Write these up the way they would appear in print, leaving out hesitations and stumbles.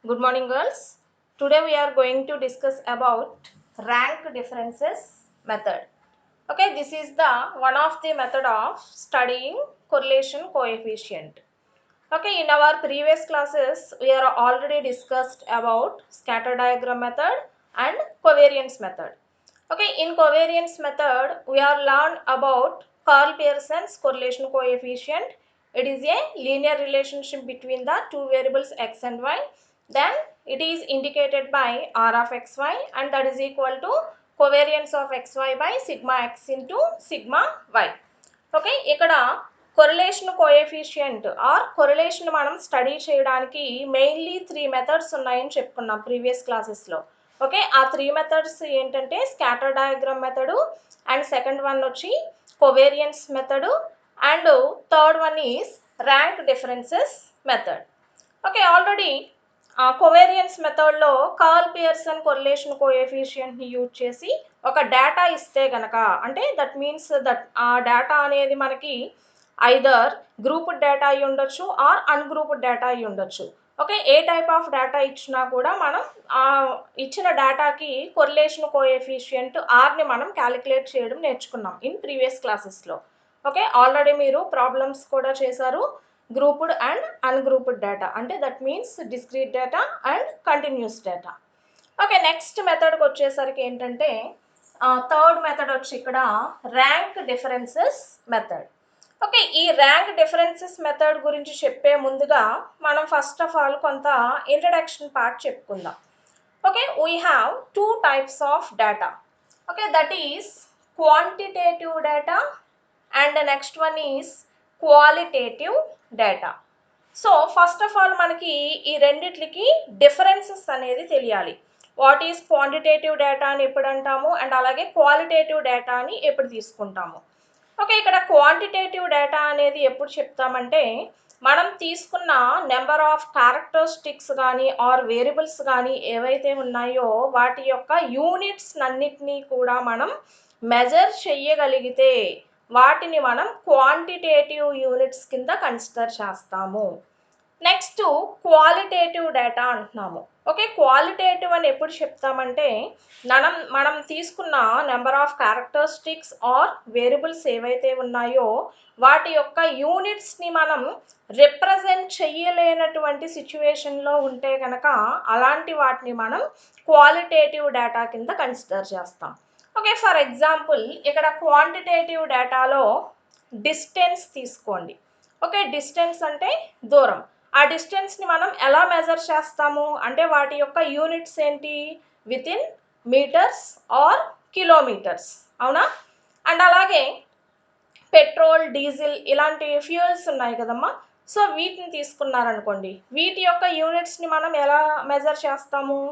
Good morning, girls. Today we are going to discuss about rank differences method. Okay, this is the one of the method of studying correlation coefficient. Okay, in our previous classes we are already discussed about scatter diagram method and covariance method. Okay, in covariance method we are learned about Karl Pearson's correlation coefficient. It is a linear relationship between the two variables x and y. Then it is indicated by r of xy, and that is equal to covariance of xy by sigma x into sigma y. Okay, ఇక్కడ correlation coefficient or correlation మనం study చేయడానికి mainly 3 methods ఉన్నాయని చెప్పుకున్నాం previous క్లాసెస్లో. Okay, ఆ 3 methods ఏంటంటే scatter diagram method, and second one వచ్చి covariance method, and third one is rank differences method. Okay, already covariance మెథడ్లో కార్ల్ పియర్సన్ కొరిలేషన్ కోఎఫిషియంట్ని యూజ్ చేసి ఒక డేటా ఇస్తే గనక, అంటే దట్ మీన్స్ దట్ ఆ డేటా అనేది మనకి ఐదర్ గ్రూప్డ్ డేటా అయి ఉండొచ్చు ఆర్ అన్గ్రూప్డ్ డేటా అయి ఉండొచ్చు. Okay, A type of data ఇచ్చినా కూడా మనం ఇచ్చిన డేటాకి కొరిలేషన్ కోఎఫిషియంట్ ఆర్ని మనం క్యాలిక్యులేట్ చేయడం నేర్చుకున్నాం ఇన్ ప్రీవియస్ క్లాసెస్లో. ఓకే, ఆల్రెడీ మీరు ప్రాబ్లమ్స్ కూడా చేశారు. గ్రూప్డ్ అండ్ అన్గ్రూప్డ్ డేటా అంటే that means discrete data and continuous data. Okay, next మెథడ్కి వచ్చేసరికి ఏంటంటే థర్డ్ మెథడ్ వచ్చి ఇక్కడ ర్యాంక్ డిఫరెన్సెస్ మెథడ్. ఓకే, ఈ ర్యాంక్ డిఫరెన్సెస్ మెథడ్ గురించి చెప్పే ముందుగా మనం ఫస్ట్ ఆఫ్ ఆల్ కొంత ఇంట్రడక్షన్ పార్ట్ చెప్పుకుందాం. Okay, we have two types of data. Okay, that is quantitative data and next one is qualitative data. So first of all మనకి ఈ రెండిట్లకి differences అనేది తెలియాలి. వాట్ ఈస్ క్వాంటిటేటివ్ డేటా అని ఎప్పుడు అంటాము, and అలాగే క్వాలిటేటివ్ డేటా అని ఎప్పుడు తీసుకుంటాము. ఓకే, ఇక్కడ క్వాంటిటేటివ్ డేటా అనేది ఎప్పుడు చెప్తామంటే మనం తీసుకున్న నెంబర్ ఆఫ్ క్యారెక్టరిస్టిక్స్ కానీ ఆర్ వేరియబుల్స్ కానీ ఏవైతే ఉన్నాయో వాటి యొక్క యూనిట్స్ అన్నిటినీ కూడా మనం మెజర్ చెయ్యగలిగితే వాటిని మనం క్వాంటిటేటివ్ యూనిట్స్ కింద కన్సిడర్ చేస్తాము. నెక్స్ట్ క్వాలిటేటివ్ డేటా అంటున్నాము. ఓకే, క్వాలిటేటివ్ అని ఎప్పుడు చెప్తామంటే మనం తీసుకున్న number of characteristics or variables ఏవైతే ఉన్నాయో వాటి యొక్క యూనిట్స్ని మనం రిప్రజెంట్ చెయ్యలేనటువంటి సిచ్యువేషన్లో ఉంటే కనుక అలాంటి వాటిని మనం క్వాలిటేటివ్ డేటా కింద కన్సిడర్ చేస్తాం. ఓకే, ఫర్ ఎగ్జాంపుల్ ఇక్కడ క్వాంటిటేటివ్ డేటాలో డిస్టెన్స్ తీసుకోండి. ఓకే, డిస్టెన్స్ అంటే దూరం. ఆ డిస్టెన్స్ని మనం ఎలా మెజర్ చేస్తాము అంటే వాటి యొక్క యూనిట్స్ ఏంటి, with in meters or kilometers, అవునా? అండ్ అలాగే పెట్రోల్, డీజిల్ ఇలాంటి ఫ్యూయల్స్ ఉన్నాయి కదమ్మా. సో వీటిని తీసుకున్నారనుకోండి, వీటి యొక్క యూనిట్స్ని మనం ఎలా మెజర్ చేస్తాము,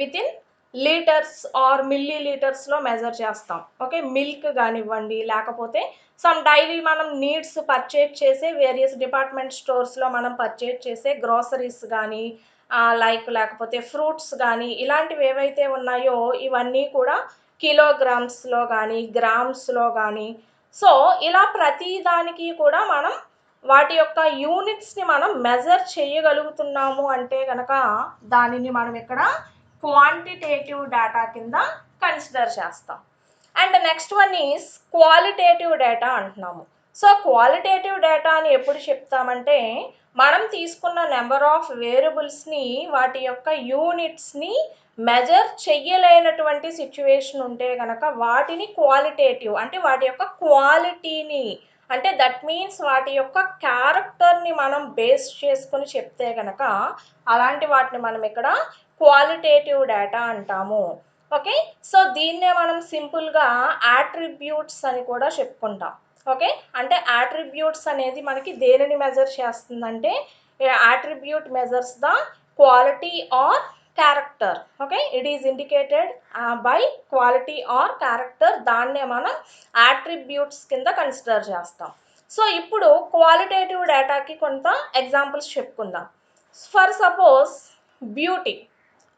విత్ ఇన్ లీటర్స్ ఆర్ మిల్లీ లీటర్స్లో మెజర్ చేస్తాం. ఓకే, మిల్క్ కానివ్వండి, లేకపోతే సమ్ డైలీ మనం నీడ్స్ పర్చేజ్ చేసే వేరియస్ డిపార్ట్మెంట్ స్టోర్స్లో మనం పర్చేజ్ చేసే గ్రోసరీస్ కానీ లేకపోతే ఫ్రూట్స్ కానీ ఇలాంటివి ఏవైతే ఉన్నాయో ఇవన్నీ కూడా కిలోగ్రామ్స్లో కానీ గ్రామ్స్లో కానీ. సో ఇలా ప్రతి దానికి కూడా మనం వాటి యొక్క యూనిట్స్ని మనం మెజర్ చేయగలుగుతున్నాము అంటే కనుక దానిని మనం ఇక్కడ క్వాంటిటేటివ్ డేటా కింద కన్సిడర్ చేస్తాం. And next one is qualitative data అంటున్నాము. సో క్వాలిటేటివ్ డేటా అని ఎప్పుడు చెప్తామంటే మనం తీసుకున్న నెంబర్ ఆఫ్ వేరియబుల్స్ని వాటి యొక్క యూనిట్స్ని మెజర్ చెయ్యలేనటువంటి సిచ్యువేషన్ ఉంటే కనుక వాటిని క్వాలిటేటివ్ అంటే వాటి యొక్క క్వాలిటీని అంటే దట్ మీన్స్ వాటి యొక్క క్యారెక్టర్ని మనం బేస్ చేసుకొని చెప్తే కనుక అలాంటి వాటిని మనం ఇక్కడ క్వాలిటేటివ్ డేటా అంటాము. ఓకే, సో దీన్నే మనం సింపుల్గా యాట్రిబ్యూట్స్ అని కూడా చెప్పుకుంటాం. ఓకే, అంటే యాట్రిబ్యూట్స్ అనేది మనకి దేనిని మెజర్ చేస్తుందంటే attribute measures the quality are character. Okay, it is indicated by quality are character. దాన్నే మనం యాట్రిబ్యూట్స్ కింద కన్సిడర్ చేస్తాం. సో ఇప్పుడు క్వాలిటేటివ్ డేటాకి కొంత ఎగ్జాంపుల్స్ చెప్పుకుందాం. For suppose beauty.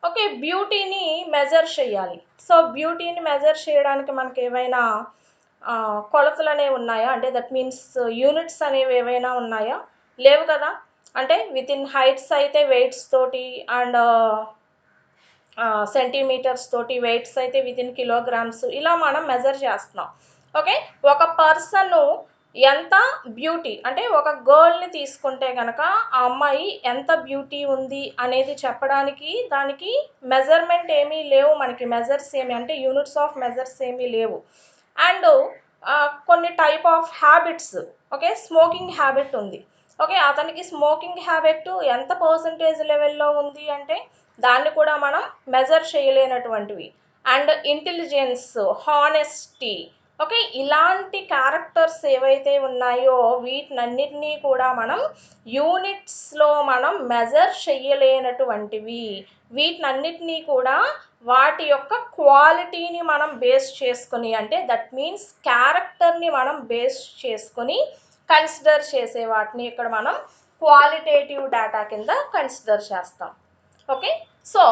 ఓకే, బ్యూటీని మెజర్ చేయాలి. సో బ్యూటీని మెజర్ చేయడానికి మనకి ఏవైనా కొలతలు అనేవి ఉన్నాయా, అంటే దట్ మీన్స్ యూనిట్స్ అనేవి ఏవైనా ఉన్నాయా? లేవు కదా. అంటే విత్ ఇన్ హైట్స్ అయితే వెయిట్స్ తోటి అండ్ సెంటీమీటర్స్ తోటి, వెయిట్స్ అయితే విత్ ఇన్ కిలోగ్రామ్స్, ఇలా మనం మెజర్ చేస్తున్నాం. ఓకే, ఒక పర్సన్ ఎంత బ్యూటీ, అంటే ఒక గర్ల్ని తీసుకుంటే కనుక ఆ అమ్మాయి ఎంత బ్యూటీ ఉంది అనేది చెప్పడానికి దానికి మెజర్మెంట్ ఏమీ లేవు, మనకి మెజర్స్ ఏమి అంటే యూనిట్స్ ఆఫ్ మెజర్స్ ఏమీ లేవు. అండ్ కొన్ని type of habits, okay, smoking habit ఉంది. ఓకే, అతనికి స్మోకింగ్ హ్యాబిట్ ఎంత పర్సంటేజ్ లెవెల్లో ఉంది అంటే దాన్ని కూడా మనం మెజర్ చేయలేనటువంటివి. అండ్ ఇంటెలిజెన్స్, హానెస్టీ, ఓకే, ఇలాంటి క్యారెక్టర్స్ ఏవైతే ఉన్నాయో వీటినన్నిటినీ కూడా మనం యూనిట్స్లో మనం మెజర్ చేయలేనటువంటివి. వీటినన్నిటినీ కూడా వాటి యొక్క క్వాలిటీని మనం బేస్ చేసుకొని, అంటే దట్ మీన్స్ క్యారెక్టర్ని మనం బేస్ చేసుకొని కన్సిడర్ చేసే వాటిని ఇక్కడ మనం క్వాలిటేటివ్ డేటా కింద కన్సిడర్ చేస్తాం. ఓకే, సో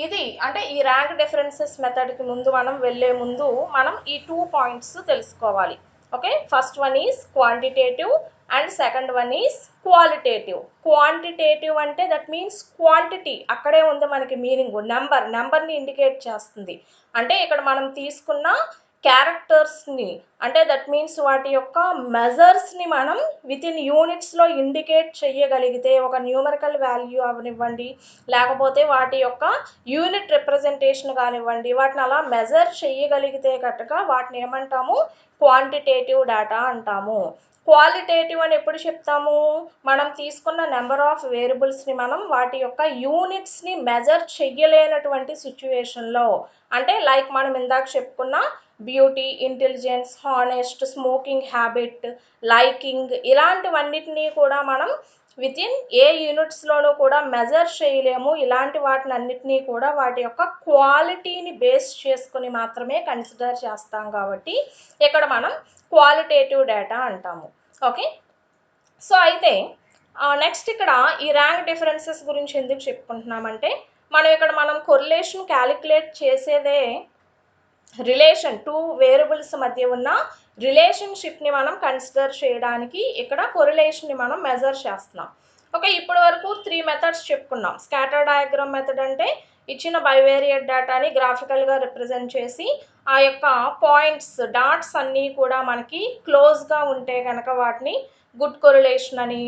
ఇది అంటే ఈ ర్యాంక్ డిఫరెన్సెస్ మెథడ్కి ముందు మనం వెళ్ళే ముందు మనం ఈ 2 పాయింట్స్ తెలుసుకోవాలి. Okay, first one is quantitative and second one is qualitative. Quantitative అంటే దట్ మీన్స్ క్వాంటిటీ, అక్కడే ఉంది మనకి మీనింగ్, నెంబర్ని ఇండికేట్ చేస్తుంది. అంటే ఇక్కడ మనం తీసుకున్న క్యారెక్టర్స్ని, అంటే దట్ మీన్స్ వాటి యొక్క మెజర్స్ని మనం విత్ ఇన్ యూనిట్స్లో ఇండికేట్ చేయగలిగితే, ఒక న్యూమరికల్ వాల్యూ అవనివ్వండి, లేకపోతే వాటి యొక్క యూనిట్ రిప్రజెంటేషన్ కానివ్వండి, వాటిని అలా మెజర్ చేయగలిగితే కనుక వాటిని ఏమంటాము, క్వాంటిటేటివ్ డేటా అంటాము. క్వాలిటేటివ్ అని ఎప్పుడు చెప్తాము, మనం తీసుకున్న నెంబర్ ఆఫ్ వేరియబుల్స్ని మనం వాటి యొక్క యూనిట్స్ని మెజర్ చెయ్యలేనటువంటి సిచ్యువేషన్లో, అంటే లైక్ మనం ఇందాక చెప్పుకున్న beauty, intelligence, honest, smoking habit, liking, ఇలాంటివన్నిటినీ కూడా మనం విత్ ఇన్ ఏ యూనిట్స్లోనూ కూడా మెజర్ చేయలేము. ఇలాంటి వాటిని అన్నిటినీ కూడా వాటి యొక్క క్వాలిటీని బేస్ చేసుకుని మాత్రమే కన్సిడర్ చేస్తాం, కాబట్టి ఇక్కడ మనం క్వాలిటేటివ్ డేటా అంటాము. ఓకే, సో అయితే నెక్స్ట్ ఇక్కడ ఈ ర్యాంక్ డిఫరెన్సెస్ గురించి ఎందుకు చెప్పుకుంటున్నామంటే మనం కొరిలేషన్ క్యాలిక్యులేట్ చేసేదే రిలేషన్, 2 వేరియబుల్స్ మధ్య ఉన్న రిలేషన్షిప్ని మనం కన్సిడర్ చేయడానికి ఇక్కడ కొరిలేషన్ని మనం మెజర్ చేస్తున్నాం. ఓకే, ఇప్పటి వరకు 3 మెథడ్స్ చెప్పుకున్నాం. స్కాటర్ డయాగ్రామ్ మెథడ్ అంటే ఇచ్చిన బైవేరియట్ డేటాని గ్రాఫికల్గా రిప్రజెంట్ చేసి ఆ యొక్క పాయింట్స్, డాట్స్ అన్నీ కూడా మనకి క్లోజ్గా ఉంటే కనుక వాటిని గుడ్ కొరిలేషన్ అని,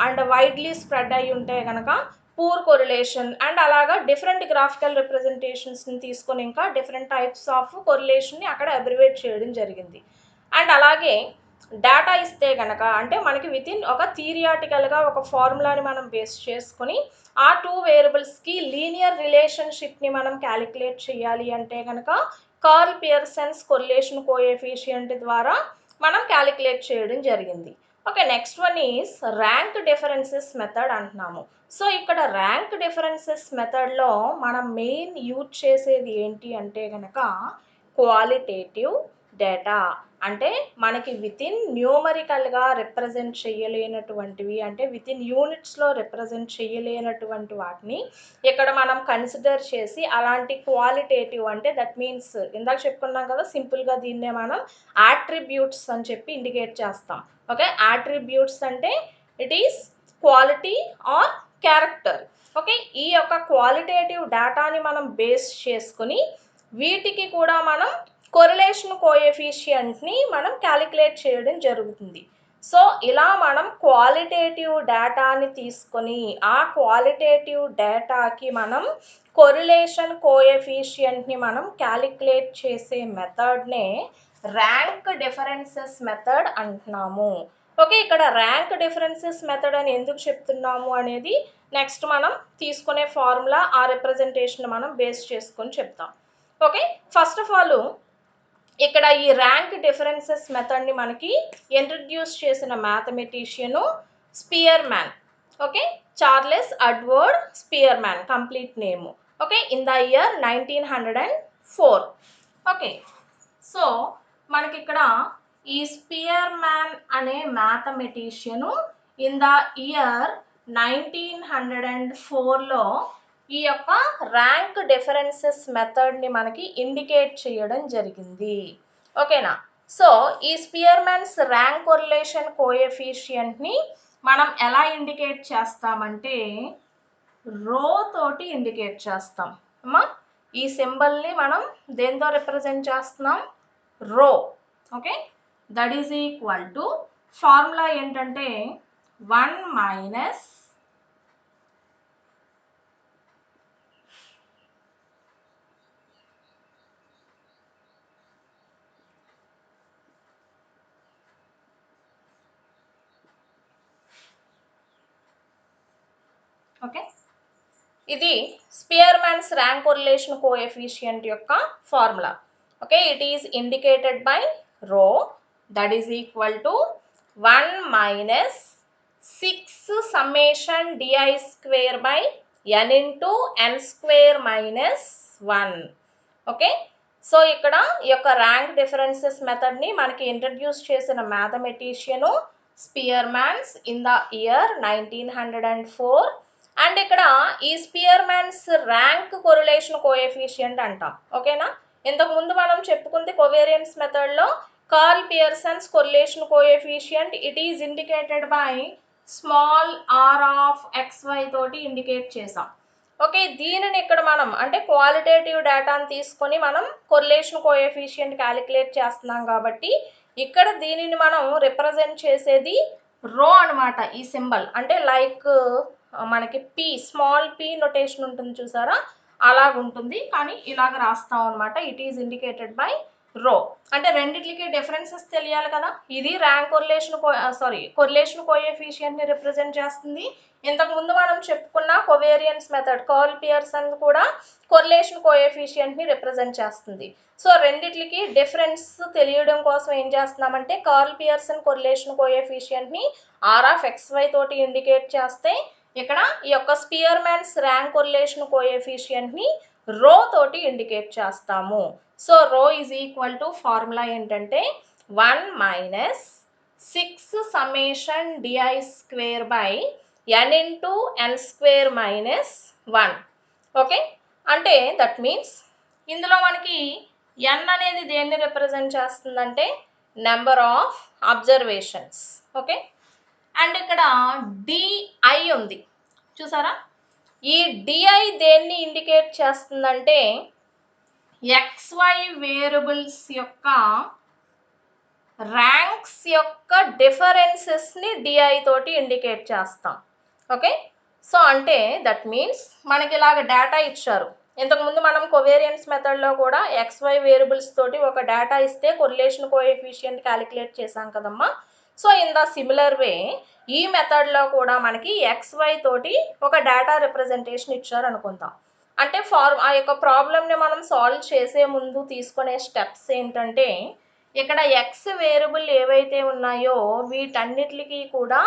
అండ్ వైడ్లీ స్ప్రెడ్ అయి ఉంటే కనుక పూర్ కొరిలేషన్, అండ్ అలాగా డిఫరెంట్ గ్రాఫికల్ రిప్రజెంటేషన్స్ని తీసుకొని ఇంకా డిఫరెంట్ టైప్స్ ఆఫ్ కొరిలేషన్ని అక్కడ అబ్రివేట్ చేయడం జరిగింది. అండ్ అలాగే డేటా ఇస్తే కనుక, అంటే మనకి విత్ ఇన్ ఒక థియరిటికల్గా ఒక ఫార్ములాని మనం బేస్ చేసుకొని ఆ 2 వేరియబుల్స్కి లీనియర్ రిలేషన్షిప్ని మనం క్యాలిక్యులేట్ చేయాలి అంటే కనుక కార్ల్ పియర్సన్స్ కొరిలేషన్ కోఎఫిషియంట్ ద్వారా మనం క్యాలిక్యులేట్ చేయడం జరిగింది. Okay, next one is rank differences method అంటున్నాము. సో ఇక్కడ ర్యాంక్ డిఫరెన్సెస్ మెథడ్లో మనం మెయిన్ యూజ్ చేసేది ఏంటి అంటే కనుక క్వాలిటేటివ్ డేటా, అంటే మనకి విత్ ఇన్ న్యూమరికల్గా రిప్రజెంట్ చేయలేనటువంటివి, అంటే విత్ ఇన్ యూనిట్స్లో రిప్రజెంట్ చేయలేనటువంటి వాటిని ఇక్కడ మనం కన్సిడర్ చేసి అలాంటి క్వాలిటేటివ్, అంటే దట్ మీన్స్ ఇందాక చెప్పుకున్నాం కదా, సింపుల్గా దీన్నే మనం యాట్రిబ్యూట్స్ అని చెప్పి ఇండికేట్ చేస్తాం. ఓకే, యాట్రిబ్యూట్స్ అంటే it is quality are character. Okay, ఈ యొక్క క్వాలిటేటివ్ డేటాని మనం బేస్ చేసుకుని వీటికి కూడా మనం కొరిలేషన్ కోఎఫిషియంట్ని మనం క్యాలిక్యులేట్ చేయడం జరుగుతుంది. సో ఇలా మనం క్వాలిటేటివ్ డేటాని తీసుకొని ఆ క్వాలిటేటివ్ డేటాకి మనం కొరిలేషన్ కోఎఫిషియంట్ని మనం క్యాలిక్యులేట్ చేసే మెథడ్నే ర్యాంక్ డిఫరెన్సెస్ మెథడ్ అంటున్నాము. ఓకే, ఇక్కడ ర్యాంక్ డిఫరెన్సెస్ మెథడ్ అని ఎందుకు చెప్తున్నాము అనేది నెక్స్ట్ మనం తీసుకునే ఫార్ములా, ఆ రిప్రజెంటేషన్ మనం బేస్ చేసుకొని చెప్తాం. ఓకే, ఫస్ట్ ఆఫ్ ఆల్ ఇక్కడ ఈ ర్యాంక్ డిఫరెన్సెస్ మెథడ్ని మనకి ఇంట్రడ్యూస్ చేసిన mathematician Spearman. Okay, Charles Edward Spearman complete name. Okay, in the year 1904. Okay, so మనకి ఇక్కడ ఈ స్పియర్మ్యాన్ అనే మ్యాథమెటిషియను ఇన్ ద ఇయర్ 1904లో ఈ యొక్క ర్యాంక్ డిఫరెన్సెస్ మెథడ్ని మనకి ఇండికేట్ చేయడం జరిగింది. ఓకేనా, సో ఈ స్పియర్మ్యాన్స్ ర్యాంక్ కొరిలేషన్ కోఎఫిషియంట్ని మనం ఎలా ఇండికేట్ చేస్తామంటే రో తోటి ఇండికేట్ చేస్తాం అమ్మా. ఈ సింబల్ని మనం దేంతో రిప్రజెంట్ చేస్తున్నాం? రో. Okay, that is equal to formula ఏంటంటే 1 మైనస్ ఓకే, ఇది స్పియర్మాన్స్ ర్యాంక్ కొరిలేషన్ కోఎఫిషియంట్ యొక్క formula. Okay, it is indicated by rho that is equal to 1 minus 6 summation DI square by n into n square minus 1. Okay, so ఇక్కడ ఈ యొక్క rank differences మెథడ్ని మనకి introduce చేసిన మ్యాథమెటిషియను స్పియర్మాన్స్ in the year 1904. And ఇక్కడ ఈ స్పియర్మాన్స్ rank correlation coefficient అంటాం. ఓకేనా, ఇంతకుముందు మనం చెప్పుకుంది కోవేరియన్స్ మెథడ్లో Karl Pearson's correlation coefficient it is indicated by small r of xy తోటి ఇండికేట్ చేసాం. ఓకే, దీనిని ఇక్కడ మనం అంటే క్వాలిటేటివ్ డేటాను తీసుకొని మనం కొరిలేషన్ కోఎఫిషియంట్ క్యాలిక్యులేట్ చేస్తున్నాం కాబట్టి ఇక్కడ దీనిని మనం రిప్రజెంట్ చేసేది రో అనమాట. ఈ సింబల్ అంటే లైక్ మనకి పి, స్మాల్ పి నొటేషన్ ఉంటుంది చూసారా, అలాగుంటుంది, కానీ ఇలాగ రాస్తాం అనమాట. It is indicated by rho. అంటే రెండిట్లకి డిఫరెన్సెస్ తెలియాలి కదా. ఇది ర్యాంక్ కొరిలేషన్ కోఎఫిషియంట్ని రిప్రజెంట్ చేస్తుంది. ఇంతకుముందు మనం చెప్పుకున్న కోవేరియన్స్ మెథడ్ కార్ల్ పియర్సన్ కూడా కొరిలేషన్ కోఎఫిషియంట్ని రిప్రజెంట్ చేస్తుంది. సో రెండిట్లకి డిఫరెన్స్ తెలియడం కోసం ఏం చేస్తున్నామంటే కార్ల్ పియర్సన్ కొరిలేషన్ కోఎఫిషియంట్ని ఆర్ ఆఫ్ xy తోటి ఇండికేట్ చేస్తే ఇక్కడ ఈ యొక్క స్పియర్మాన్స్ ర్యాంక్ కొరిలేషన్ కోఎఫిషియంట్ని రో తోటి ఇండికేట్ చేస్తాము. సో రో ఈజ్ ఈక్వల్ టు ఫార్ములా ఏంటంటే 1 minus 6 summation DI square by n into n square minus 1. Okay, అంటే దట్ మీన్స్ ఇందులో మనకి n అనేది దేన్ని రిప్రజెంట్ చేస్తుందంటే number of observations. Okay, and ఇక్కడ డిఐ ఉంది చూసారా, ఈ డిఐ దేన్ని ఇండికేట్ చేస్తుందంటే xy వేరియబుల్స్ యొక్క ర్యాంక్స్ యొక్క డిఫరెన్సెస్ని డిఐ తోటి ఇండికేట్ చేస్తాం. ఓకే, సో అంటే దట్ మీన్స్ మనకి ఇలాగ డేటా ఇచ్చారు. ఇంతకుముందు మనం కోవేరియన్స్ మెథడ్లో కూడా xy వేరియబుల్స్ తోటి ఒక డేటా ఇస్తే కొరిలేషన్ కోఎఫిషియంట్ క్యాలిక్యులేట్ చేసాం కదమ్మా. సో ఇన్ ద సిమిలర్ వే ఈ మెథడ్లో కూడా మనకి xy తోటి ఒక డేటా రిప్రజెంటేషన్ ఇచ్చారు అనుకుందాం. అంటే ఆ యొక్క ప్రాబ్లమ్ని మనం సాల్వ్ చేసే ముందు తీసుకునే స్టెప్స్ ఏంటంటే ఇక్కడ ఎక్స్ వేరియబుల్ ఏవైతే ఉన్నాయో వీటన్నిటికి కూడా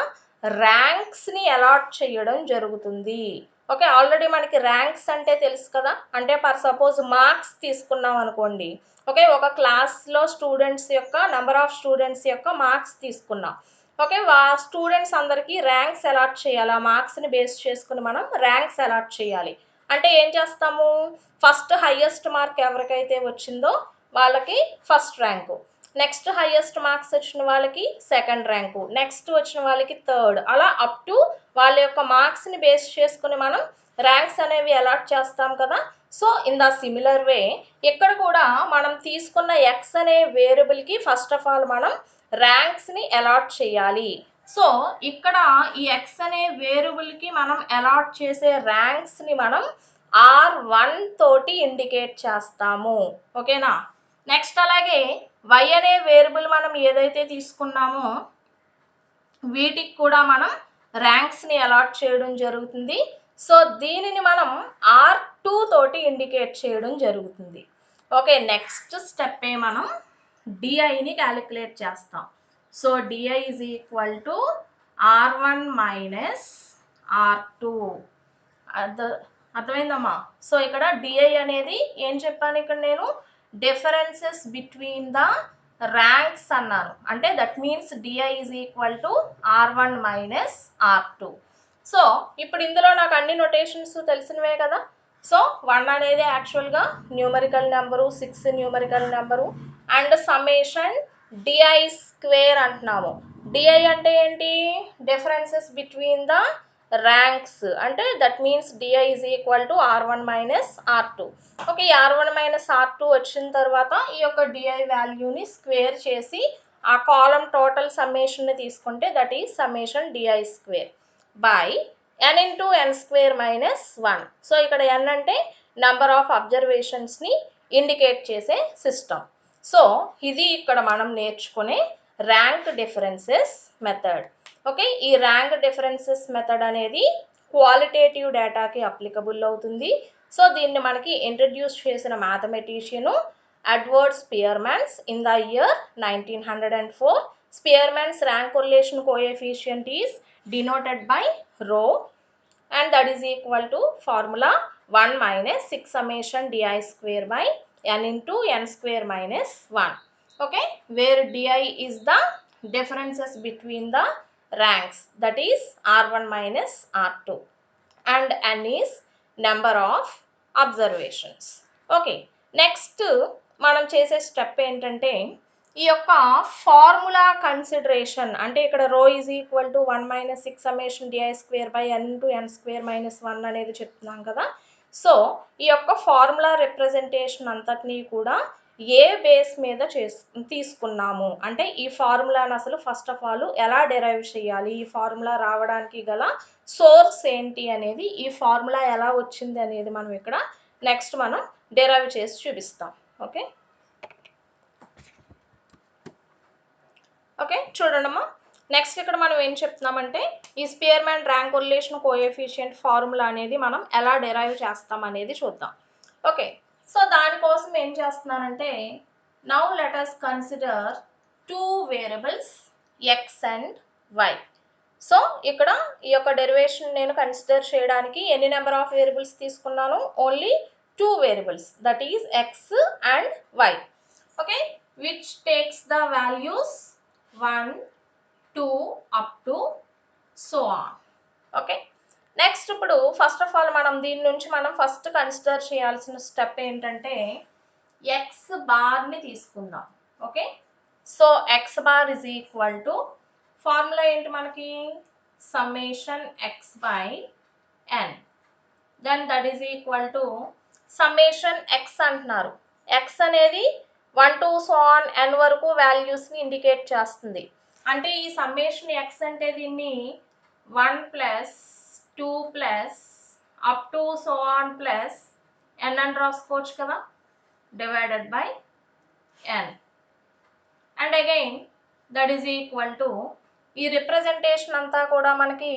ర్యాంక్స్ని అలాట్ చేయడం జరుగుతుంది. ఓకే, ఆల్రెడీ మనకి ర్యాంక్స్ అంటే తెలుసు కదా, అంటే ఫర్ సపోజ్ మార్క్స్ తీసుకున్నాం అనుకోండి. ఓకే, ఒక క్లాస్లో స్టూడెంట్స్ యొక్క నెంబర్ ఆఫ్ స్టూడెంట్స్ యొక్క మార్క్స్ తీసుకున్నాం. ఓకే, స్టూడెంట్స్ అందరికీ ర్యాంక్స్ అలాట్ చేయాలి. ఆ మార్క్స్ని బేస్ చేసుకుని మనం ర్యాంక్స్ అలాట్ చేయాలి. అంటే ఏం చేస్తాము, ఫస్ట్ హైయెస్ట్ మార్క్ ఎవరికైతే వచ్చిందో వాళ్ళకి first rank, next highest marks వచ్చిన వాళ్ళకి సెకండ్ ర్యాంకు, నెక్స్ట్ వచ్చిన వాళ్ళకి థర్డ్, అలా అప్ టు వాళ్ళ యొక్క మార్క్స్ని బేస్ చేసుకుని మనం ర్యాంక్స్ అనేవి అలాట్ చేస్తాం కదా. సో ఇన్ ద సిమిలర్ వే ఇక్కడ కూడా మనం తీసుకున్న ఎక్స్ అనే వేరియబుల్కి ఫస్ట్ ఆఫ్ ఆల్ మనం ర్యాంక్స్ని అలాట్ చేయాలి. సో ఇక్కడ ఈ ఎక్స్ అనే వేరియబుల్కి మనం అలాట్ చేసే ర్యాంక్స్ని మనం R1 తోటి ఇండికేట్ చేస్తాము. ఓకేనా, నెక్స్ట్ అలాగే y అనే వేరియబుల్ మనం ఏదైతే తీసుకున్నామో వీటికి కూడా మనం ర్యాంక్స్ని అలాట్ చేయడం జరుగుతుంది. సో దీనిని మనం R2 తోటి ఇండికేట్ చేయడం జరుగుతుంది. ఓకే, నెక్స్ట్ స్టెప్ మనం డిఐని క్యాలిక్యులేట్ చేస్తాం. So DI is equal to R1 minus R2. అర్థమైందమ్మా. సో ఇక్కడ డిఐ అనేది ఏం చెప్పాను, ఇక్కడ నేను డిఫరెన్సెస్ బిట్వీన్ ద ర్యాంక్స్ అన్నాను. అంటే that means DI is equal to R1 minus R2. So ఇప్పుడు ఇందులో నాకు అన్ని నొటేషన్స్ తెలిసినవే కదా. సో 1 అనేది యాక్చువల్గా numerical number, 6 numerical number, and summation DI square అంటున్నాము. డిఐ అంటే ఏంటి? డిఫరెన్సెస్ బిట్వీన్ ద ర్యాంక్స్, అంటే that means DI is equal to R1 minus R2. Okay, ఈ R1 మైనస్ R2 వచ్చిన తర్వాత ఈ యొక్క డిఐ వాల్యూని స్క్వేర్ చేసి ఆ కాలం టోటల్ సమ్మేషన్ని తీసుకుంటే that is summation DI square by n into N square minus 1. So ఇక్కడ n అంటే నంబర్ ఆఫ్ అబ్జర్వేషన్స్ని ఇండికేట్ చేసే సిస్టమ్. సో ఇది ఇక్కడ మనం నేర్చుకునే ర్యాంక్ డిఫరెన్సెస్ మెథడ్. ఓకే, ఈ ర్యాంక్ డిఫరెన్సెస్ మెథడ్ అనేది క్వాలిటేటివ్ డేటాకి అప్లికబుల్ అవుతుంది. సో దీన్ని మనకి ఇంట్రడ్యూస్ చేసిన mathematician Edward Spearman's in the year 1904. Spearman's rank correlation coefficient is denoted by rho, and that is equal to formula 1 minus 6 summation di square by n into n square minus 1. Okay, where di is the differences between the ranks, that is R1 minus R2, and n is number of observations. Okay, next మనం చేసే step ఏంటంటే ఈ యొక్క formula consideration, అంటే ఇక్కడ rho is equal to 1 minus 6 summation DI square by n into N square minus 1 అనేది చెప్తున్నాం కదా. సో ఈ యొక్క ఫార్ములా రిప్రజెంటేషన్ అంతటినీ కూడా ఏ బేస్ మీద తీసుకున్నాము అంటే ఈ ఫార్ములాను అసలు ఫస్ట్ ఆఫ్ ఆల్ ఎలా డెరైవ్ చేయాలి, ఈ ఫార్ములా రావడానికి గల సోర్స్ ఏంటి అనేది, ఈ ఫార్ములా ఎలా వచ్చింది అనేది మనం ఇక్కడ నెక్స్ట్ మనం డెరైవ్ చేసి చూపిస్తాం. ఓకే ఓకే చూడండమ్మా, నెక్స్ట్ ఇక్కడ మనం ఏం చెప్తున్నామంటే ఈ Spearman rank correlation coefficient formula అనేది మనం ఎలా డెరైవ్ చేస్తాం అనేది చూద్దాం. ఓకే, సో దానికోసం ఏం చేస్తున్నానంటే now let us consider 2 variables x and y. So ఇక్కడ ఈ యొక్క డెరివేషన్ నేను కన్సిడర్ చేయడానికి ఎన్ని నెంబర్ ఆఫ్ వేరియబుల్స్ తీసుకున్నాను? Only 2 variables, that is x and y. Okay, which takes the values 1, 2 up to so on. Okay, next ఇప్పుడు first of all మనం దీని నుంచి మనం ఫస్ట్ కన్సిడర్ చేయాల్సిన స్టెప్ ఏంటంటే ఎక్స్ బార్ని తీసుకుందాం. Okay, so x bar is equal to formula ఏంటి మనకి? Summation x by n, then that is equal to summation x అంటున్నారు. ఎక్స్ అనేది 1 to so on n వరకు వాల్యూస్ని ఇండికేట్ చేస్తుంది. అంటే ఈ సమ్మేషన్ ఎక్స్ అంటే దీన్ని 1 plus 2 plus up to so on plus n అని రాసుకోవచ్చు కదా, divided by n, and again that is equal to ఈ రిప్రజెంటేషన్ అంతా కూడా మనకి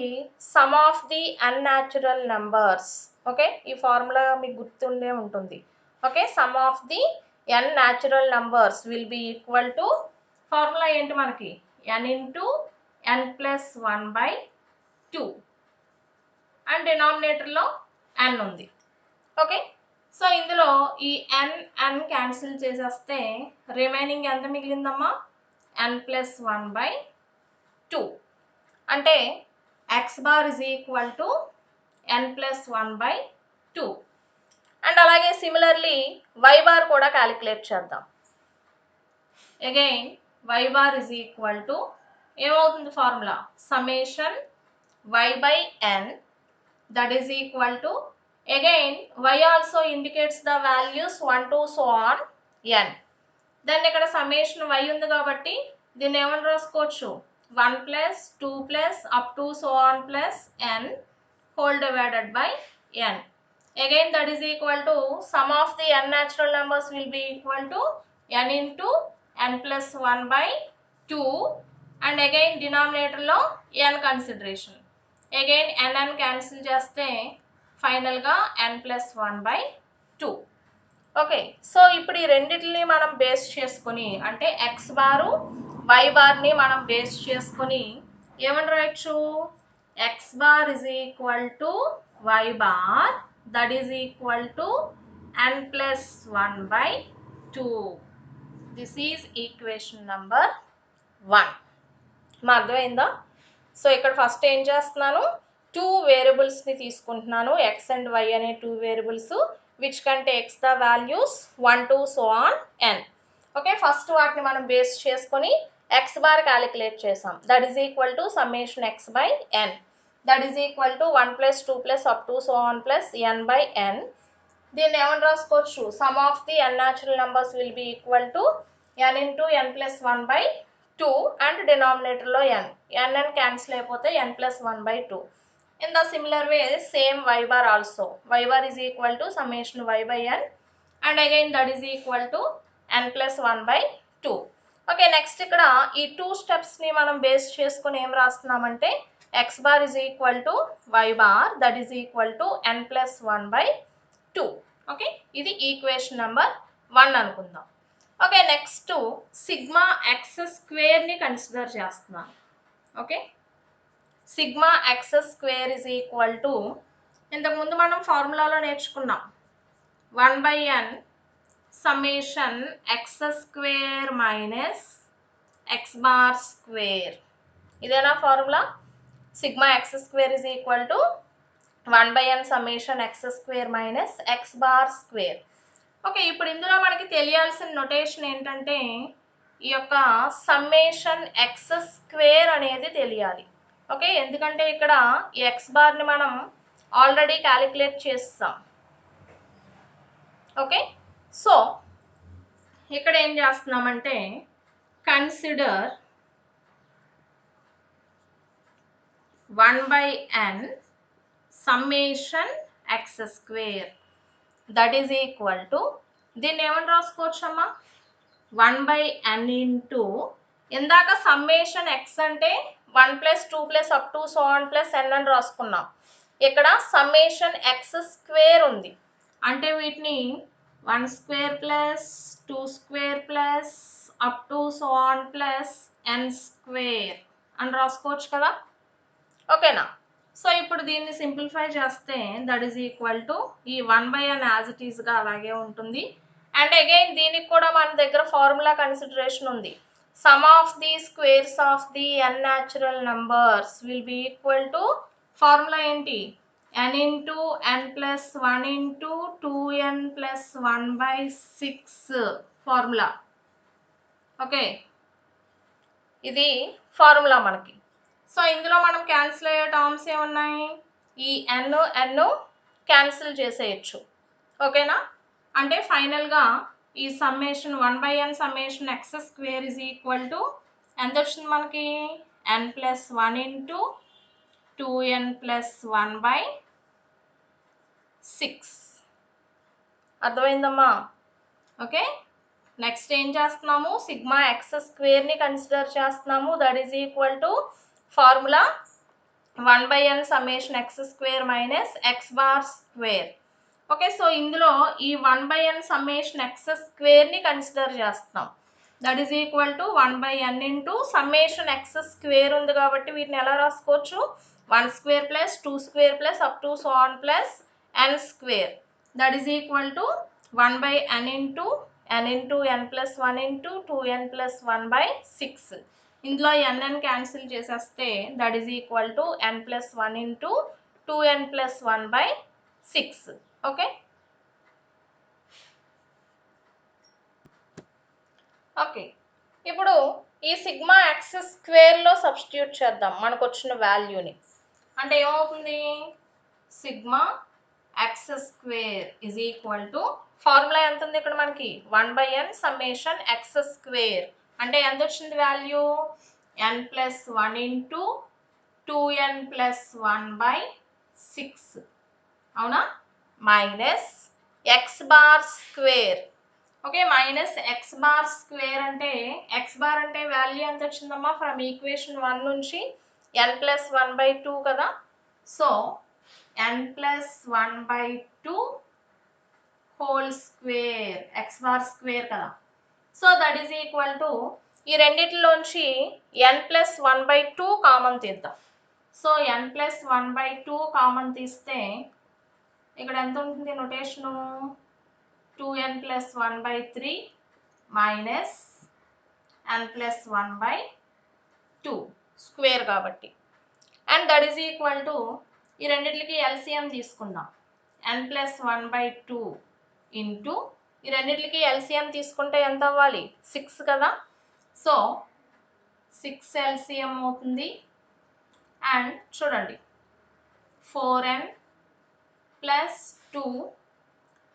sum of the n natural numbers. Okay, ఈ ఫార్ములా మీకు గుర్తుండే ఉంటుంది. Okay, sum of the n natural numbers will be equal to formula ఏంటి మనకి? n into n plus 1 by 2, and డినామినేటర్లో n ఉంది. ఓకే, సో ఇందులో ఈ n క్యాన్సిల్ చేసేస్తే రిమైనింగ్ ఎంత మిగిలిందమ్మా? n plus 1 by 2, అంటే x bar is equal to n plus 1 by 2. And అలాగే సిమిలర్లీ వై బార్ కూడా క్యాలిక్యులేట్ చేద్దాం. Again Y bar is equal to ఏమవుతుంది formula? Summation Y by N, that is equal to again Y also indicates the values 1 to so on n. Then ఇక్కడ summation Y ఉంది కాబట్టి దీన్ని ఏమని రాసుకోవచ్చు? 1 plus 2 plus up to so on plus n whole divided by n. Again that is equal to sum of the n natural numbers will be equal to n into n plus 1 by 2, and again denominator lo n consideration. Again n cancel చేస్తే final గా n plus 1 by 2. Okay, so ఇప్పుడు ఈ రెండిటిని మనం base చేసుకొని, అంటే X bar why బార్ని మనం base చేసుకొని ఏమని రాయొచ్చు? X bar is equal to y bar, that is equal to n plus 1 by 2. This is equation number 1. మా అర్థమైందా? సో ఇక్కడ ఫస్ట్ ఏం చేస్తున్నాను? 2 వేరియబుల్స్ని తీసుకుంటున్నాను, ఎక్స్ అండ్ వై అనే 2 variables which can takes the values 1 to so on n. Okay, first వాటిని మనం base చేసుకొని x బార్ క్యాలిక్యులేట్ చేసాం. That is equal to summation x by n. That is equal to 1 plus 2 plus up to so on plus n by n. దీన్ని ఏమని రాసుకోవచ్చు? Some of the n natural numbers will be equal to n into n plus 1 by 2 and డినామినేటర్లో n cancel అయిపోతే n plus 1 by 2. In the similar way, same y bar also. Y bar is equal to summation y by n and again that is equal to n plus 1 by 2. Okay, next ఇక్కడ ఈ 2 స్టెప్స్ని మనం base చేసుకుని ఏం రాస్తున్నామంటే x bar is equal to y bar that is equal to n plus 1 by 2. Okay, ఇది equation number 1 అనుకుందాం. Okay, next sigma X స్క్వేర్ని consider చేస్తున్నాను. Okay, sigma X square is equal to ఇంతకుముందు మనం ఫార్ములాలో నేర్చుకున్నాం 1 by n summation X square minus X bar square. ఇదేనా formula? Sigma X square is equal to 1 by n summation X square minus X bar square. Okay, ఇప్పుడు ఇందులో మనకి తెలియాల్సిన notation ఏంటంటే ఈ యొక్క సమ్మేషన్ ఎక్స్ స్క్వేర్ అనేది తెలియాలి. ఓకే, ఎందుకంటే ఇక్కడ ఈ ఎక్స్ బార్ని మనం ఆల్రెడీ క్యాలిక్యులేట్ చేస్తాం. ఓకే, సో ఇక్కడ ఏం చేస్తున్నామంటే consider 1 by n summation X square that is equal to దీన్ని ఏమని రాసుకోవచ్చమ్మా? 1 బై n ఇంటూ ఇందాక సమ్మేషన్ ఎక్స్ అంటే 1 plus 2 plus up to so on plus n అని రాసుకున్నాం. ఇక్కడ సమ్మేషన్ ఎక్స్ స్క్వేర్ ఉంది అంటే వీటిని 1 square plus 2 square plus up to so on plus n square అని రాసుకోవచ్చు కదా. ఓకేనా? సో ఇప్పుడు దీన్ని సింప్లిఫై చేస్తే దట్ ఈజ్ ఈక్వల్ టు ఈ 1 బై n యాజ్ ఇట్ ఈస్గా అలాగే ఉంటుంది. అండ్ అగైన్ దీనికి కూడా మన దగ్గర ఫార్ములా కన్సిడరేషన్ ఉంది. Some of the squares of the n natural numbers will be equal to formula ఏంటి? n into n plus 1 into 2n plus 1 by 6 formula. Okay, ఇది ఫార్ములా మనకి. సో ఇందులో మనం క్యాన్సిల్ అయ్యే టర్మ్స్ ఏమున్నాయి? ఈ n క్యాన్సిల్ చేసేయచ్చు. ఓకేనా? అంటే ఫైనల్గా ఈ summation 1 by n summation X square is equal to ఎంత వచ్చింది మనకి? n plus 1 into 2n plus 1 by 6. అర్థమైందమ్మా? ఓకే, నెక్స్ట్ ఏం చేస్తున్నాము? సిగ్మా ఎక్స్ స్క్వేర్ని కన్సిడర్ చేస్తున్నాము. That is equal to formula 1 by n summation X square minus X bar square. Okay, so ఇందులో ఈ 1 బై n సమ్మేషన్ ఎక్స్ స్క్వేర్ని consider చేస్తున్నాం. That is equal to 1 by n into summation X square ఉంది కాబట్టి వీటిని ఎలా రాసుకోవచ్చు? 1 square plus 2 square plus up to so on plus n square. That is equal to 1 by n into n plus 1 into 2n plus 1 by 6. ఇందులో n cancel చేసేస్తే that is equal to n plus 1 into 2n plus 1 by 6. Okay, okay, ఇప్పుడు ఈ sigma X స్క్వేర్లో substitute చేద్దాం మనకు వచ్చిన వాల్యూని. అంటే ఏమవుతుంది? Sigma X square is equal to formula ఎంత ఉంది ఇక్కడ మనకి? 1 by n summation X square అంటే ఎంత వచ్చింది value? n plus 1 into 2n plus 1 by 6. అవునా? Minus X bar square. Okay, minus X bar square అంటే ఎక్స్ బార్ అంటే వాల్యూ ఎంత వచ్చిందమ్మా? ఫ్రమ్ ఈక్వేషన్ 1 నుంచి n ప్లస్ 1 బై 2 కదా. So n plus 1 by 2 whole square X bar square కదా. So that is equal to ఈ రెండిటిలోంచి n plus 1 by 2 common తీద్దాం. So n plus 1 by 2 common తీస్తే ఇక్కడ ఎంత ఉంటుంది notation? 2n plus 1 by 3 minus n plus 1 by 2 square కాబట్టి. And that is equal to ఈ రెండిట్లకి ఎల్సిఎం తీసుకుందాం. n ప్లస్ 1 బై 2 ఇంటూ ఈ రెండిట్లకి ఎల్సిఎం తీసుకుంటే ఎంత అవ్వాలి? 6 కదా. సో 6 LCM అవుతుంది. అండ్ చూడండి 4n plus 2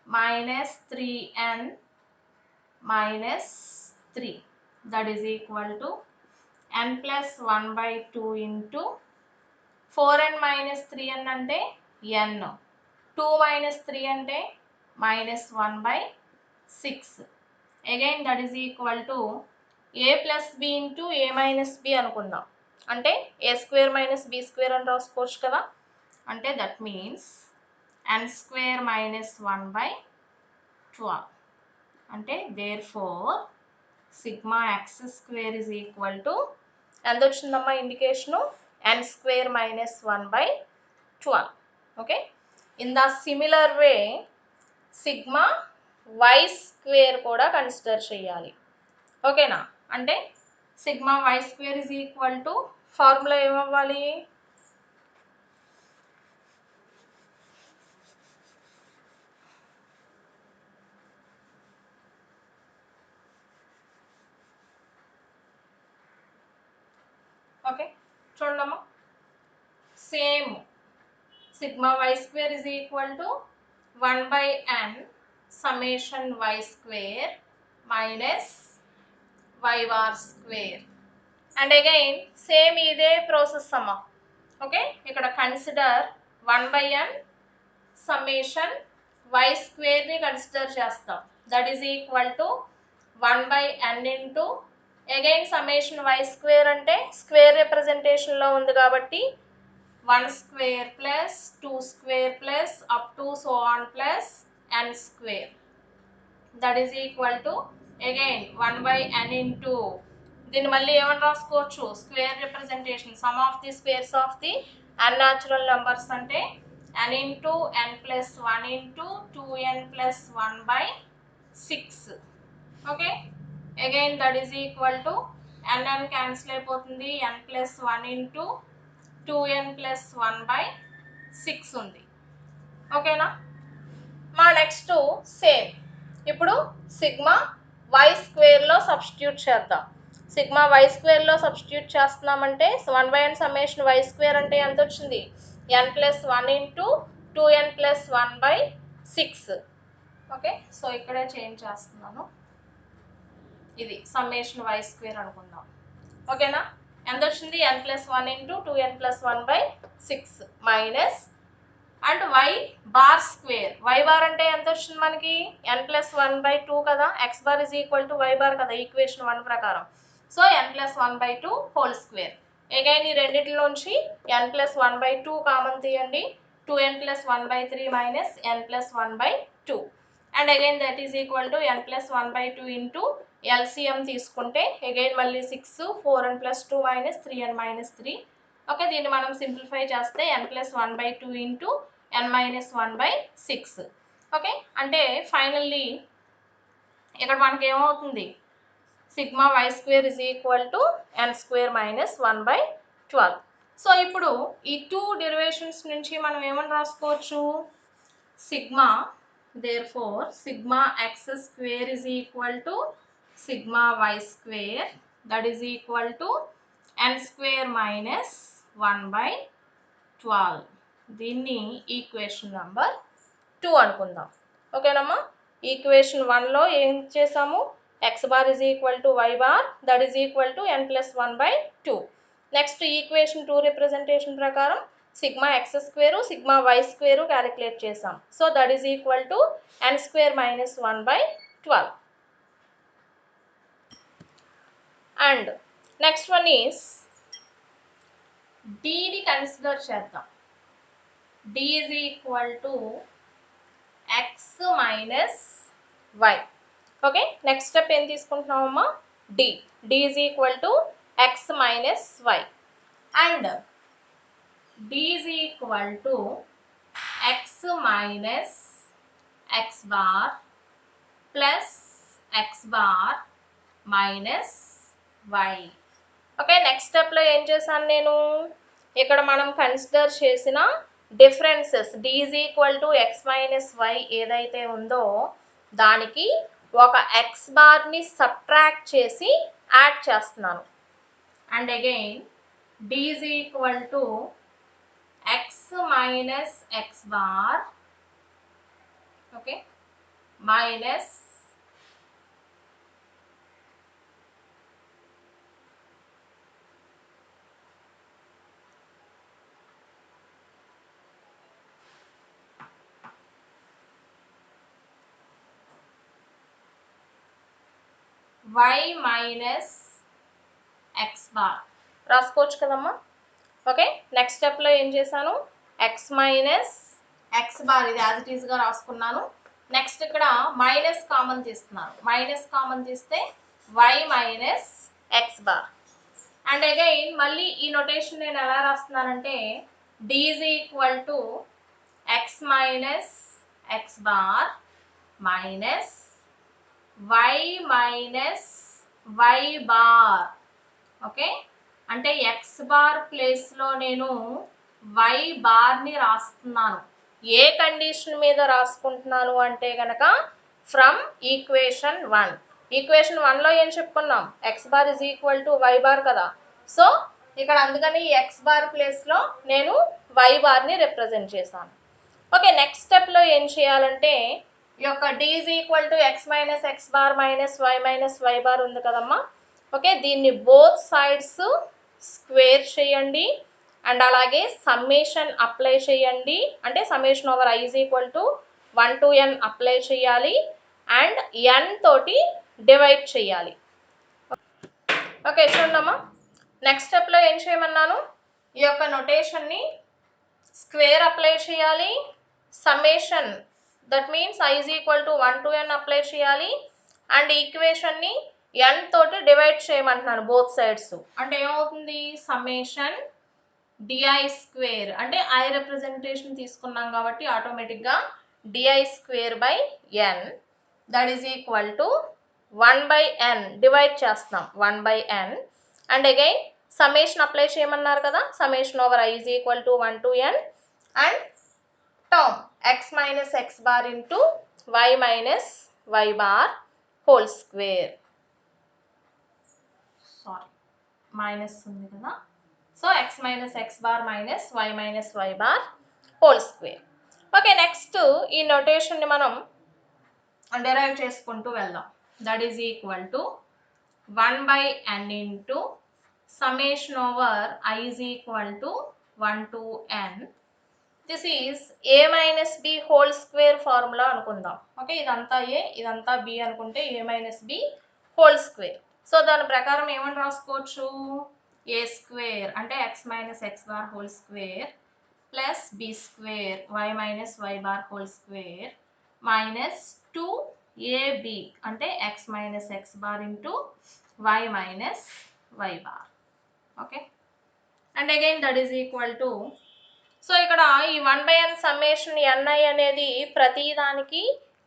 minus 3n minus 3 that is equal to n plus 1 by 2 into 4n minus 3n అంటే n, 2 minus 3 అంటే minus 1 by 6. Again that is equal to a plus b into a minus b అనుకుందాం. అంటే a square minus b square అని రాసుకోవచ్చు కదా. అంటే that means n square minus 1 by 12. అంటే therefore sigma x square is equal to ఎంత వచ్చిందమ్మా indication n square minus 1 by 12. Okay, in the similar way sigma y square కూడా consider చేయాలి. ఓకేనా, అంటే sigma y square is equal to formula ఏమవ్వాలి, okay చూడమ్మా, same sigma y square is equal to 1 by n summation y square minus y bar square. And again same ఇదే process అమ్మా. Okay, ఇక్కడ consider 1 by n summation y స్క్వేర్ని consider చేస్తాం. That is equal to 1 by n into again summation y square అంటే square రిప్రజెంటేషన్లో ఉంది కాబట్టి 1 square plus 2 square plus up to so on plus n square. That is equal to again 1 by n into దీన్ని మళ్ళీ ఏమని రాసుకోవచ్చు, square representation some of the squares of the n natural numbers అంటే n into n plus 1 into 2n plus 1 by 6. Okay, again that is equal to n cancel అయిపోతుంది, n plus 1 into 2n plus 1 by 6 ఉంది. ఓకేనా, మా next same ఇప్పుడు sigma y స్క్వేర్లో substitute చేద్దాం. Sigma y స్క్వేర్లో substitute చేస్తున్నామంటే 1 by n summation y square అంటే ఎంత వచ్చింది, n plus 1 into 2n plus 1 by 6. Okay, so ఇక్కడే చేంజ్ చేస్తున్నాను, ఇది సమ్మేషన్ y స్క్వేర్ అనుకుందాం. ఓకేనా, ఎంత వచ్చింది n plus 1 into 2n plus 1 by 6 minus and y bar square, y bar అంటే ఎంత వచ్చింది మనకి n plus 1 by 2 కదా, x bar is equal to y bar కదా ఈక్వేషన్ 1 ప్రకారం. So n plus 1 by 2 whole square. Again ఈ రెండింటిలోంచి n plus 1 by 2 common తీయండి, 2n plus 1 by 3 minus n plus 1 by 2 and again that is equal to n plus 1 by 2 into LCM తీసుకుంటే again మళ్ళీ 6, 4n plus 2 minus 3n minus 3. Okay, దీన్ని మనం simplify చేస్తే n plus 1 by 2 into n minus 1 by 6. Okay, అంటే finally ఇక్కడ మనకి ఏమవుతుంది, sigma y square is equal to n square minus 1 by 12. So ఇప్పుడు ఈ 2 డెరివేషన్స్ నుంచి మనం ఏమని రాసుకోవచ్చు, sigma therefore sigma x square is equal to sigma y square, that is equal to n square minus 1 by 12. దీన్ని equation number 2 అనుకుందాం. ఓకేనమ్మా, equation 1లో ఏం చేసాము, x bar is equal to y bar that is equal to n plus 1 by 2. Next equation 2 representation ప్రకారం sigma x square sigma y square calculate చేసాం. So that is equal to n square minus 1 by 12. And next one is డిని consider చేద్దాం. d is equal to x minus y. Okay, next step ఏం తీసుకుంటున్నామమ్మా, d is equal to x minus y and d is equal to x minus x bar plus x bar minus y. Okay, next స్టెప్లో ఏం చేశాను నేను, ఇక్కడ మనం consider చేసిన differences d is equal to x minus y ఏదైతే ఉందో దానికి ఒక x బార్ని సబ్ట్రాక్ట్ చేసి యాడ్ చేస్తున్నాను. and again d is equal to x minus x bar, okay, minus y minus x bar రాసుకోవచ్చు కదమ్మా. ఓకే, నెక్స్ట్ స్టెప్లో ఏం చేశాను, ఎక్స్ మైనస్ ఎక్స్ బార్ ఇది యాజ్ ఇట్ ఈస్గా రాసుకున్నాను. నెక్స్ట్ ఇక్కడ మైనస్ కామన్ తీస్తున్నాను, మైనస్ కామన్ తీస్తే y minus X bar. And again మళ్ళీ ఈ నొటేషన్ నేను ఎలా రాస్తున్నానంటే d is equal to x minus X bar minus y minus y bar. Okay, అంటే ఎక్స్ బార్ ప్లేస్లో నేను వై బార్ని రాస్తున్నాను. ఏ కండిషన్ మీద రాసుకుంటున్నాను అంటే కనుక ఫ్రమ్ ఈక్వేషన్ 1. ఈక్వేషన్ 1లో ఏం చెప్పుకున్నాం, x bar is equal to y bar కదా. సో ఇక్కడ అందుకని ఈ ఎక్స్ బార్ ప్లేస్లో నేను వై బార్ని రిప్రజెంట్ చేశాను. ఓకే, నెక్స్ట్ స్టెప్లో ఏం చేయాలంటే ఈ యొక్క d is equal to x minus X bar minus y bar ఉంది కదమ్మా. ఓకే, దీన్ని బోత్ సైడ్స్ స్క్వేర్ చేయండి అండ్ అలాగే సమ్మేషన్ అప్లై చేయండి. అంటే summation over i is equal to 1 to n apply చేయాలి అండ్ n తోటి డివైడ్ చేయాలి. ఓకే చూడమ్మా, నెక్స్ట్ స్టెప్లో ఏం చేయమన్నాను, ఈ యొక్క నొటేషన్ని స్క్వేర్ అప్లై చేయాలి, summation that means i is equal to 1 to n apply చేయాలి అండ్ ఈక్వేషన్ని n తోటి డివైడ్ చేయమంటున్నాను బోత్ సైడ్స్. అంటే ఏమవుతుంది, సమ్మేషన్ డిఐ స్క్వేర్ అంటే ఐ రిప్రజెంటేషన్ తీసుకున్నాం కాబట్టి ఆటోమేటిక్గా d i square by N that is equal to 1/n divide చేస్తున్నాం 1/n and again summation apply చేయమన్నారు కదా, summation over i is equal to 1 to n and term x minus X bar into y minus y bar whole square. Sorry minus ఉంది కదా, so x minus X bar minus y bar whole square. Okay, next ఈ నొటేషన్ని మనం derive చేసుకుంటూ వెళ్దాం. That is equal to 1/n into summation over i is equal to 1 to n. This is a minus b whole square formula అనుకుందాం. Okay, ఇదంతా a ఇదంతా b అనుకుంటే a minus b whole square. So దాని ప్రకారం ఏమని రాసుకోవచ్చు, a square అంటే x minus X bar whole square plus b square y minus y bar whole square minus 2ab అంటే x minus X bar into y minus y bar. Okay, and again that is equal to, so ఇక్కడ ఈ 1/n summation ni అనేది ప్రతి దానికి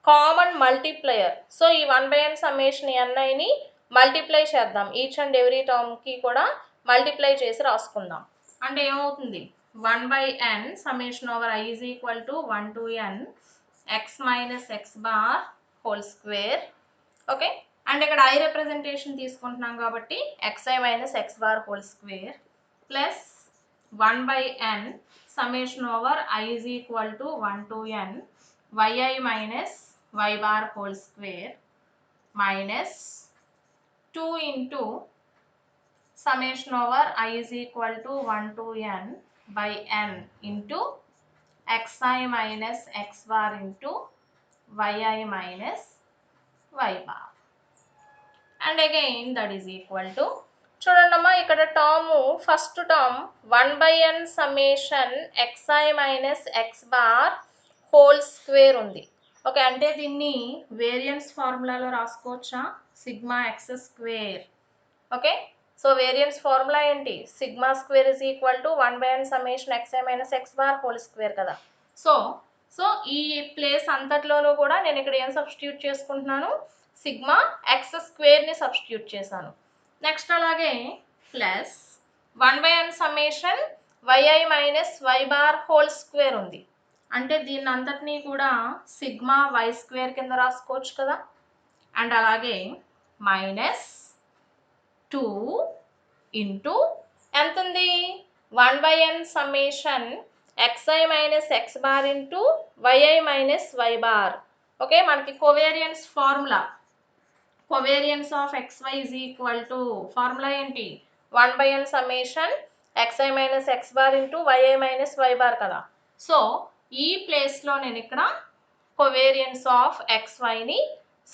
common multiplier. So ఈ 1/n summation niని multiply చేద్దాం, each and every టర్మ్కి కూడా మల్టిప్లై చేసి రాసుకుందాం. అంటే ఏమవుతుంది, 1/n summation over i is equal to 1 to n x minus X bar whole square. Okay, and ఇక్కడ ఐ రిప్రజెంటేషన్ తీసుకుంటున్నాం కాబట్టి xi minus X bar whole square plus 1/n summation over i is equal to 1 to n yi minus y bar whole square minus 2 into summation over I is equal to 1 to n by n into xi minus x bar into yi minus y bar. And again that is equal to, చూడండమ్మా ఇక్కడ term first term 1/n summation xi minus X bar whole square ఉంది. Okay, అంటే దీన్ని variance ఫార్ములాలో రాసుకోవచ్చా, sigma X square. Okay, so variance formula ఏంటి, sigma square is equal to 1/n summation xi minus X bar whole square కదా. So ఈ place అంతట్లోనూ కూడా నేను ఇక్కడ ఏం సబ్స్టిట్యూట్ చేసుకుంటున్నాను, సిగ్మా ఎక్స్ స్క్వేర్ని సబ్స్టిట్యూట్ చేశాను. నెక్స్ట్ అలాగే plus 1/n summation yi minus y bar whole square ఉంది. అంటే దీన్ని అంతటినీ కూడా సిగ్మా వై స్క్వేర్ కింద రాసుకోవచ్చు కదా. అండ్ అలాగే మైనస్ 2 ఇంటూ ఎంత ఉంది 1/n summation xi minus x bar into yi minus y bar. Okay, మనకి covariance formula covariance of xy is equal to formula ఏంటి 1/n summation xi minus x bar into yi minus y bar కదా. So ఈ ప్లేస్లో నేను ఇక్కడ covariance of xyని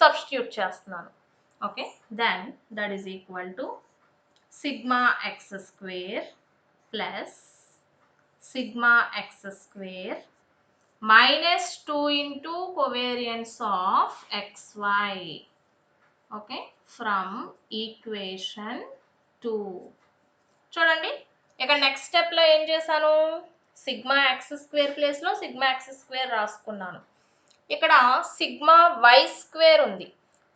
substitute చేస్తున్నాను. Okay, then that is equal to sigma X square plus sigma X square minus 2 into covariance of xy. Okay, from equation 2. చూడండి, ఇక్కడ next స్టెప్లో ఏం చేశాను, సిగ్మా ఎక్స్ స్క్వేర్ ప్లేస్లో సిగ్మా ఎక్స్ స్క్వేర్ రాసుకున్నాను. ఇక్కడ సిగ్మా వై స్క్వేర్ ఉంది.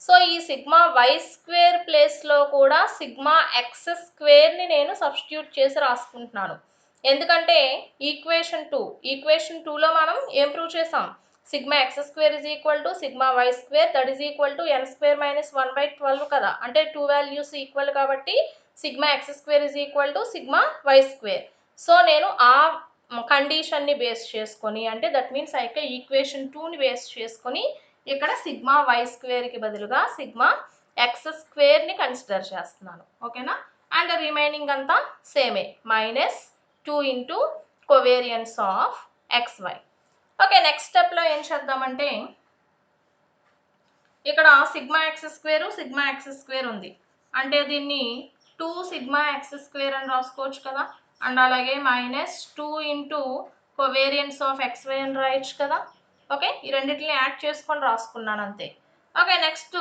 So ఈ సిగ్మా వై స్క్వేర్ ప్లేస్లో కూడా సిగ్మా ఎక్స్ స్క్వేర్ని నేను సబ్స్టిట్యూట్ చేసి రాసుకుంటున్నాను. ఎందుకంటే ఈక్వేషన్ 2లో మనం ఏం ప్రూవ్ చేసాం, sigma X square is equal to sigma y square that is equal to n square minus 1/12 కదా. అంటే 2 వాల్యూస్ ఈక్వల్ కాబట్టి sigma X square is equal to sigma y square. So నేను ఆ కండిషన్ని బేస్ చేసుకొని, అంటే దట్ మీన్స్ అయితే equation 2ని బేస్ చేసుకొని ఇక్కడ సిగ్మా వై స్క్వేర్కి బదులుగా సిగ్మా ఎక్స్ స్క్వేర్ని కన్సిడర్ చేస్తున్నాను. ఓకేనా, అండ్ రిమైనింగ్ అంతా సేమే, minus 2 into covariance of xy. Okay, next స్టెప్లో ఏం చేద్దామంటే ఇక్కడ సిగ్మా ఎక్స్ స్క్వేర్ ఉంది, అంటే దీన్ని 2 సిగ్మా ఎక్స్ స్క్వేర్ అని రాసుకోవచ్చు కదా. అండ్ అలాగే minus 2 into covariance of xy అని రాయొచ్చు కదా. ఓకే, ఈ రెండింటిని యాడ్ చేసుకొని రాసుకున్నాను అంతే. ఓకే, నెక్స్ట్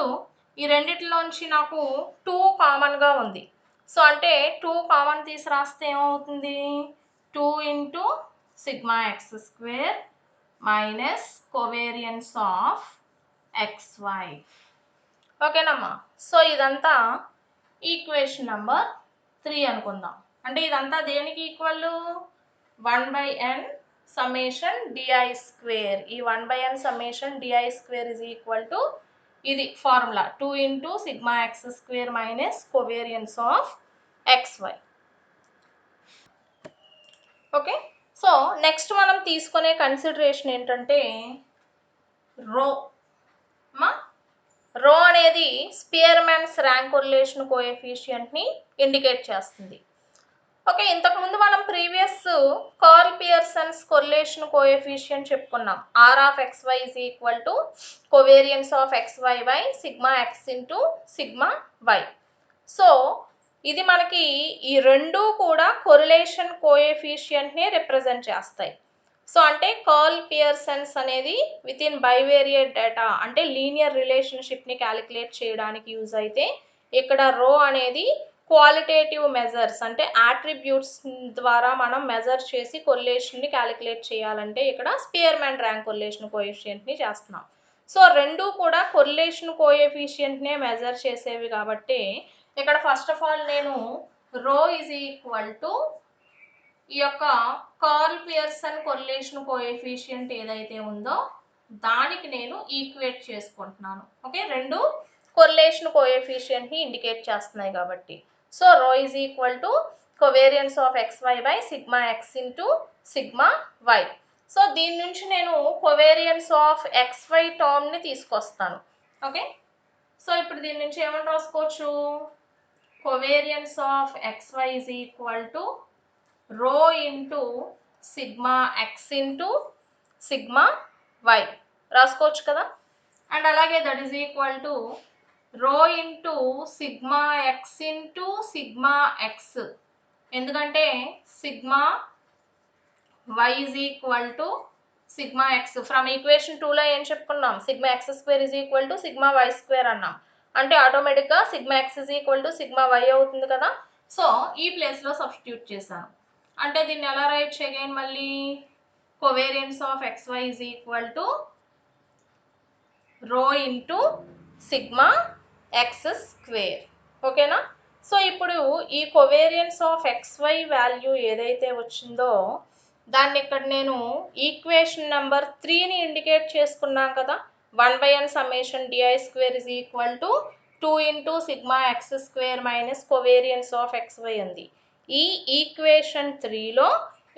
ఈ రెండిట్లోంచి నాకు 2 కామన్గా ఉంది. సో అంటే 2 కామన్ తీసి రాస్తే ఏమవుతుంది, 2 into sigma X square minus covariance of xy. ఓకేనమ్మా, సో ఇదంతా ఈక్వేషన్ నెంబర్ 3 అనుకుందాం. అంటే ఇదంతా దేనికి equal, 1/n summation DI square. ఈ 1/n summation DI square is equal to ఇది formula 2 into sigma X square minus covariance of xy. Okay, so next మనం తీసుకునే కన్సిడరేషన్ ఏంటంటే రో. రో అనేది స్పియర్మాన్స్ ర్యాంక్ కొరిలేషన్ కోఎఫిషియంట్ని ఇండికేట్ చేస్తుంది. Okay, ఇంతకుముందు మనం previous Karl Pearson's correlation coefficient చెప్పుకున్నాం. R of xy is equal to covariance of xy by sigma x into sigma y. So ఇది మనకి ఈ రెండు కూడా కొరిలేషన్ కోఎఫిషియంట్ని రిప్రజెంట్ చేస్తాయి. సో అంటే కార్ల్ పియర్సన్స్ అనేది విత్ ఇన్ బైవేరియట్ డేటా, అంటే లీనియర్ రిలేషన్షిప్ని క్యాలిక్యులేట్ చేయడానికి యూజ్ అయితే, ఇక్కడ రో అనేది క్వాలిటేటివ్ మెజర్స్ అంటే యాట్రిబ్యూట్స్ ద్వారా మనం మెజర్ చేసి కొరిలేషన్ని క్యాలిక్యులేట్ చేయాలంటే ఇక్కడ స్పియర్మాన్ ర్యాంక్ కొరిలేషన్ కోఎఫిషియంట్ని చేస్తున్నాం. సో రెండు కూడా కొరిలేషన్ కోఎఫిషియంట్నే మెజర్ చేసేవి కాబట్టి ఇక్కడ ఫస్ట్ ఆఫ్ ఆల్ నేను రో ఈజ్ ఈక్వల్ టు ఈ యొక్క కార్ల్ పియర్సన్ కొరిలేషన్ కోఎఫిషియంట్ ఏదైతే ఉందో దానికి నేను ఈక్వేట్ చేసుకుంటున్నాను. ఓకే, రెండు కొరిలేషన్ కోఎఫిషియంట్ని ఇండికేట్ చేస్తున్నాయి కాబట్టి. సో రో is equal to covariance of xy by sigma x into sigma y. So దీని నుంచి నేను కోవేరియన్స్ ఆఫ్ xy టర్మ్ని తీసుకొస్తాను. ఓకే, సో ఇప్పుడు దీని నుంచి ఏమని రాసుకోవచ్చు, covariance of xy is equal to rho into sigma x into sigma y రాసుకోవచ్చు కదా. అండ్ అలాగే that is equal to rho into sigma x into sigma x, ఎందుకంటే sigma y is equal to sigma x. From equation 2లో ఏం చెప్పుకున్నాం, sigma X square is equal to sigma y square అన్నాం. అంటే ఆటోమేటిక్గా sigma x is equal to sigma y అవుతుంది కదా. So ఈ ప్లేస్లో సబ్స్టిట్యూట్ చేశాను. అంటే దీన్ని ఎలా రైట్ చేయగలను, మళ్ళీ covariance of xy is equal to rho into sigma X square. ఓకేనా, సో ఇప్పుడు ఈ కోవేరియన్స్ ఆఫ్ xy వాల్యూ ఏదైతే వచ్చిందో దాన్ని ఇక్కడ నేను ఈక్వేషన్ నెంబర్ 3ని ఇండికేట్ చేసుకున్నాం కదా. 1/n summation DI square is equal to 2 into sigma X square minus covariance of XY ఉంది. ఈ ఈక్వేషన్ 3లో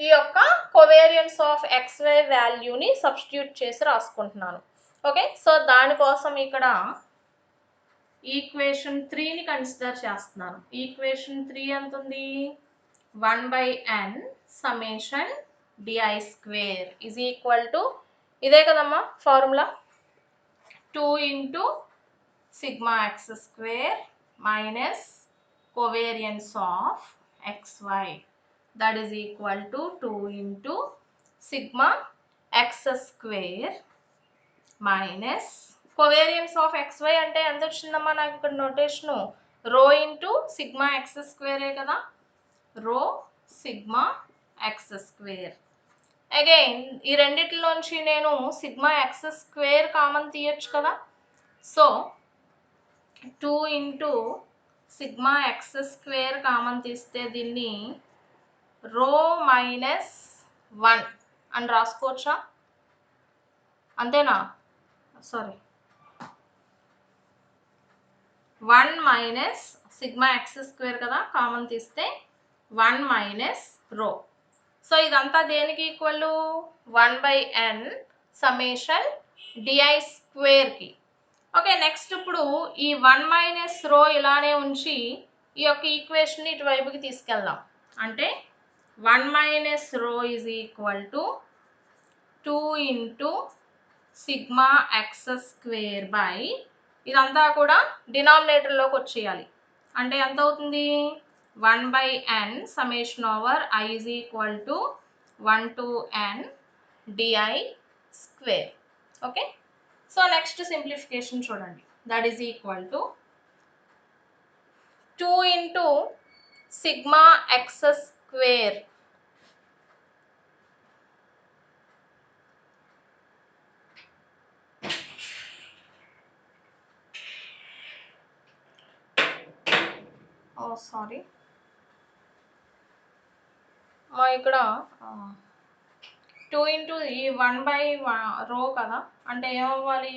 ఈ యొక్క కోవేరియన్స్ ఆఫ్ ఎక్స్వై వాల్యూని సబ్స్టిట్యూట్ చేసి రాసుకుంటున్నాను. ఓకే, సో దానికోసం ఇక్కడ ఈక్వేషన్ 3ని కన్సిడర్ చేస్తున్నాను. ఈక్వేషన్ 3 ఎంత ఉంది? 1/n summation DI square is equal to ఇదే కదమ్మా formula, 2 into sigma X square minus covariance of xy that is equal to 2 into sigma X square minus covariance of xy అంటే ఎంత వచ్చిందమ్మా నాకు ఇక్కడ నోటేషను? రో ఇంటూ సిగ్మా ఎక్స్ స్క్వేరే కదా, రో సిగ్మా ఎక్స్ స్క్వేర్. అగైన్ ఈ రెండిట్లోంచి నేను సిగ్మా ఎక్స్ స్క్వేర్ కామన్ తీయచ్చు కదా, so 2 into sigma X square common తీస్తే దీన్ని రో మైనస్ 1 అని రాసుకోవచ్చా? అంతేనా? Sorry, 1 minus sigma X square కదా, కామన్ తీస్తే 1 మైనస్ రో. సో ఇదంతా దేనికి ఈక్వల్? 1/n సమ్మేషన్ డిఐ స్క్వేర్కి. ఓకే, నెక్స్ట్ ఇప్పుడు ఈ 1 మైనస్ రో ఇలానే ఉంచి ఈ యొక్క ఈక్వేషన్ని ఇటువైపుకి తీసుకెళ్దాం. అంటే 1 minus rho is equal to 2 into sigma X square by ఇదంతా కూడా డినామినేటర్లోకి వచ్చేయాలి. అంటే ఎంత అవుతుంది? 1/n summation over i is equal to 1 to n d i square. Okay, so next simplification చూడండి. That is equal to 2 into sigma X square sorry ఇక్కడ 2 into ఈ 1/రో కదా, అంటే ఏమవ్వాలి?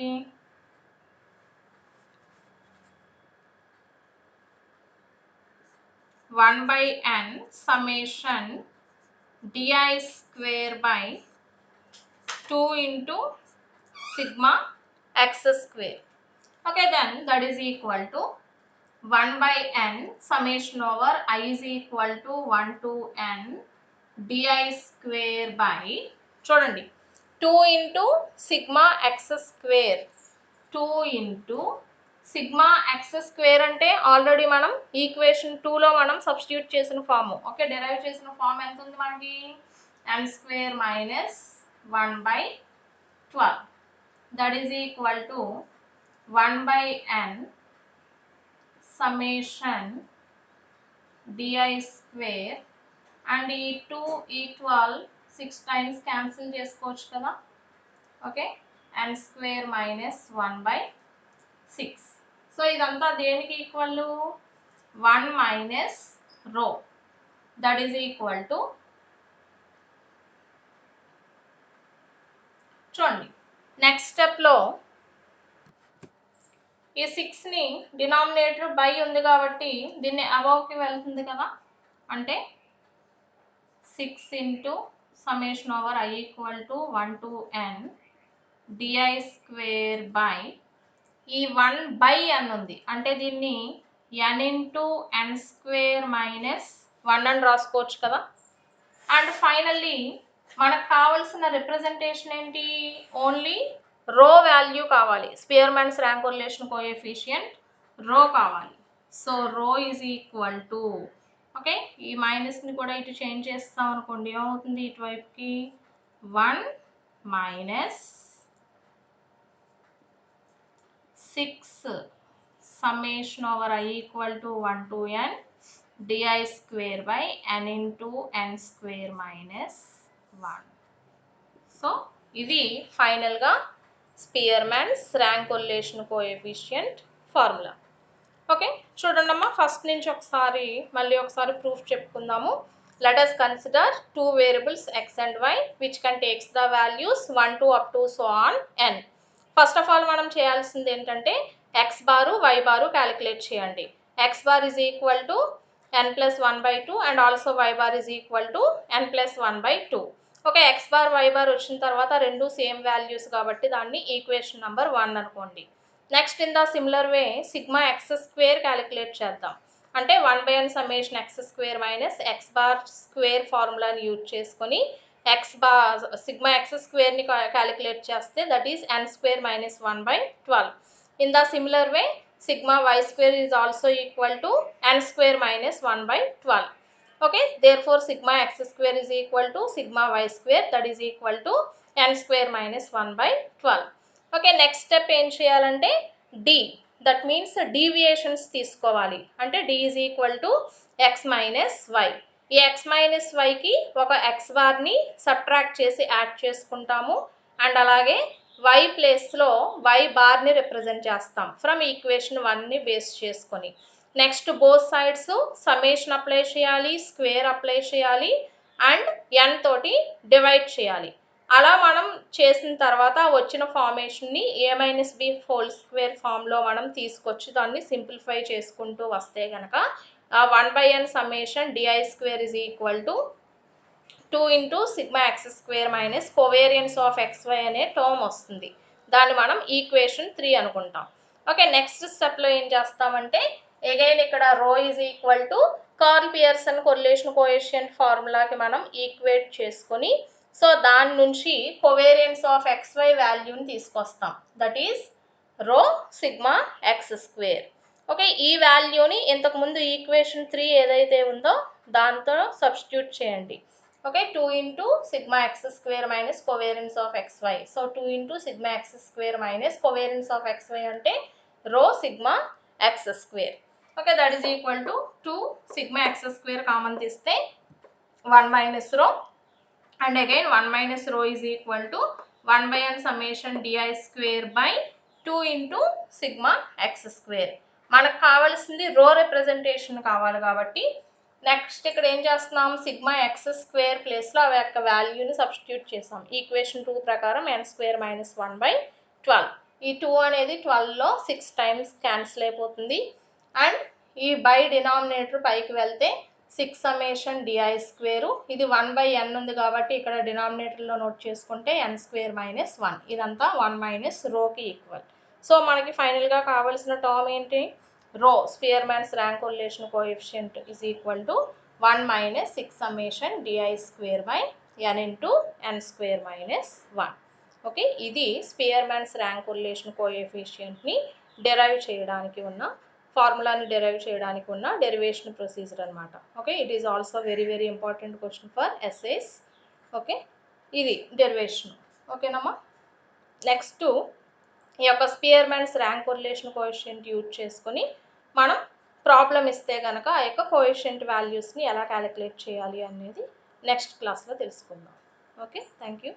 1/n summation DI square by 2 into sigma X square. Okay, then that is equal to 1/n summation over i is equal to 1 to n di square by చూడండి 2 into sigma X square, 2 into sigma X square అంటే already మనం equation 2లో మనం substitute చేసిన form. Okay, derive చేసిన form ఎంత ఉంది మనకి? n square minus 1/12 that is equal to 1/n summation DI square and ఈ 2 ఈ 12 6 టైమ్స్ క్యాన్సిల్ చేసుకోవచ్చు కదా. Okay, n square minus 1/6. So ఇదంతా దేనికి ఈక్వల్? 1 మైనస్ రో దట్ ఈజ్ ఈక్వల్ టు చూడండి నెక్స్ట్ స్టెప్లో ఈ 6ని డినామినేటర్ బై ఉంది కాబట్టి దీన్ని అబౌవ్కి వెళ్తుంది కదా, అంటే 6 into summation over i equal to 1 to n d i square by ఈ 1/n ఉంది అంటే దీన్ని n into n square minus 1 అని రాసుకోవచ్చు కదా. అండ్ ఫైనల్లీ మనకు కావాల్సిన రిప్రజెంటేషన్ ఏంటి? ఓన్లీ రో వాల్యూ కావాలి. స్పియర్మాన్స్ ర్యాంక్ కొరిలేషన్ కోఎఫిషియంట్ రో కావాలి. సో రో ఈజ్ ఈక్వల్ టు, ఓకే, ఈ మైనస్ని కూడా ఇటు చేంజ్ చేస్తాం అనుకోండి, ఏమవుతుంది? ఇటువైపుకి 1 minus 6 summation over i equal to 1 to n d i square by n into n square minus 1. So ఇది ఫైనల్గా Spearman's rank correlation coefficient formula. Okay, చూడండి అమ్మా, ఫస్ట్ నుంచి మళ్ళీ ఒకసారి ప్రూఫ్ చెప్పుకుందాము. Let us consider two variables x and y which can takes the values 1 to up to so on n. First of all మనం చేయాల్సింది ఏంటంటే x bar y bar calculate చేయండి. X bar is equal to n+1/2 and also y bar is equal to n+1/2. Okay, x bar y bar వచ్చిన తర్వాత రెండు same values కాబట్టి దాన్ని equation number 1 అనుకోండి. Next in the similar way sigma X square calculate చేద్దాం. అంటే 1/n summation X square minus X bar square ఫార్ములాని use చేసుకొని సిగ్మా ఎక్స్ స్క్వేర్ని క్యాలిక్యులేట్ చేస్తే that is n² minus 1/12. In the similar way sigma y square is also equal to n² minus 1/12. Okay, therefore sigma x square is equal to sigma y square, that is equal to n² minus 1/12. Okay, next step ఏం చేయాలంటే d, that means deviations తీసుకోవాలి. అంటే d is equal to x minus y. ఈ x minus y కి ఒక x బార్ని subtract చేసి add చేసుకుంటాము and అలాగే y ప్లేస్లో y బార్ని రిప్రజెంట్ చేస్తాం ఫ్రమ్ ఈక్వేషన్ 1ని బేస్ చేసుకొని. Next both sides summation apply చేయాలి, స్క్వేర్ అప్లై చేయాలి అండ్ n తోటి డివైడ్ చేయాలి. అలా మనం చేసిన తర్వాత వచ్చిన ఫార్మేషన్ని a-b² ఫామ్లో మనం తీసుకొచ్చి దాన్ని సింప్లిఫై చేసుకుంటూ వస్తే కనుక 1/n summation di² is equal to 2 into sigma x² minus covariance of xy అనే టర్మ్ వస్తుంది. దాన్ని మనం ఈక్వేషన్ 3 అనుకుంటాం. ఓకే, నెక్స్ట్ స్టెప్లో ఏం చేస్తామంటే అగైన్ ఇక్కడ rho is equal to Karl Pearson correlation coefficient ఫార్ములాకి మనం ఈక్వేట్ చేసుకొని సో దాని నుంచి కోవేరియన్స్ ఆఫ్ xy వాల్యూని తీసుకొస్తాం. దట్ ఈస్ రో సిగ్మా x². ఓకే, ఈ వాల్యూని ఇంతకుముందు ఈక్వేషన్ 3 ఏదైతే ఉందో దాంతో సబ్స్టిట్యూట్ చేయండి. Okay, 2 into sigma x² minus covariance of xy. So 2 into sigma x² minus covariance of xy అంటే rho sigma x². Okay, that is equal to 2 sigma x² common తీస్తే 1 minus rho and again 1 minus rho is equal to 1/n summation di² by 2 into sigma x². మనకు కావాల్సింది రో representation కావాలి కాబట్టి next ఇక్కడ ఏం చేస్తున్నాం, సిగ్మా x² ప్లేస్లో అవి యొక్క వాల్యూని సబ్స్టిట్యూట్ చేసాం. ఈక్వేషన్ 2 ప్రకారం n² minus 1/12. ఈ 2 అనేది 12లో 6 టైమ్స్ క్యాన్సిల్ అయిపోతుంది అండ్ ఈ బై డినామినేటర్ పైకి వెళ్తే 6 సమ్మేషన్ di², ఇది 1/n ఉంది కాబట్టి ఇక్కడ డినామినేటర్లో నోట్ చేసుకుంటే n² minus 1. ఇదంతా 1 మైనస్ రోకి ఈక్వల్. సో మనకి ఫైనల్గా కావాల్సిన టర్మ్ ఏంటి, rho Spearman's rank correlation coefficient is equal to 1 minus 6 summation di² by n into n² minus 1. Okay, ఇది స్పియర్మాన్స్ ర్యాంక్ కొరిలేషన్ కోఎఫిషియంట్ని డెరైవ్ చేయడానికి ఉన్న ఫార్ములాని డెరైవ్ చేయడానికి ఉన్న డెరివేషన్ ప్రొసీజర్ అనమాట. Okay, it is also very very important question for SAs. Okay, ఇది derivation. ఓకేనమ్మా, నెక్స్ట్ ఈ యొక్క Spearman's rank correlation coefficient use చేసుకొని మనం ప్రాబ్లం ఇస్తే కనుక ఆ యొక్క కోఎఫిషియంట్ వాల్యూస్ని ఎలా క్యాలిక్యులేట్ చేయాలి అనేది నెక్స్ట్ క్లాస్లో తెలుసుకుందాం. Okay, thank you.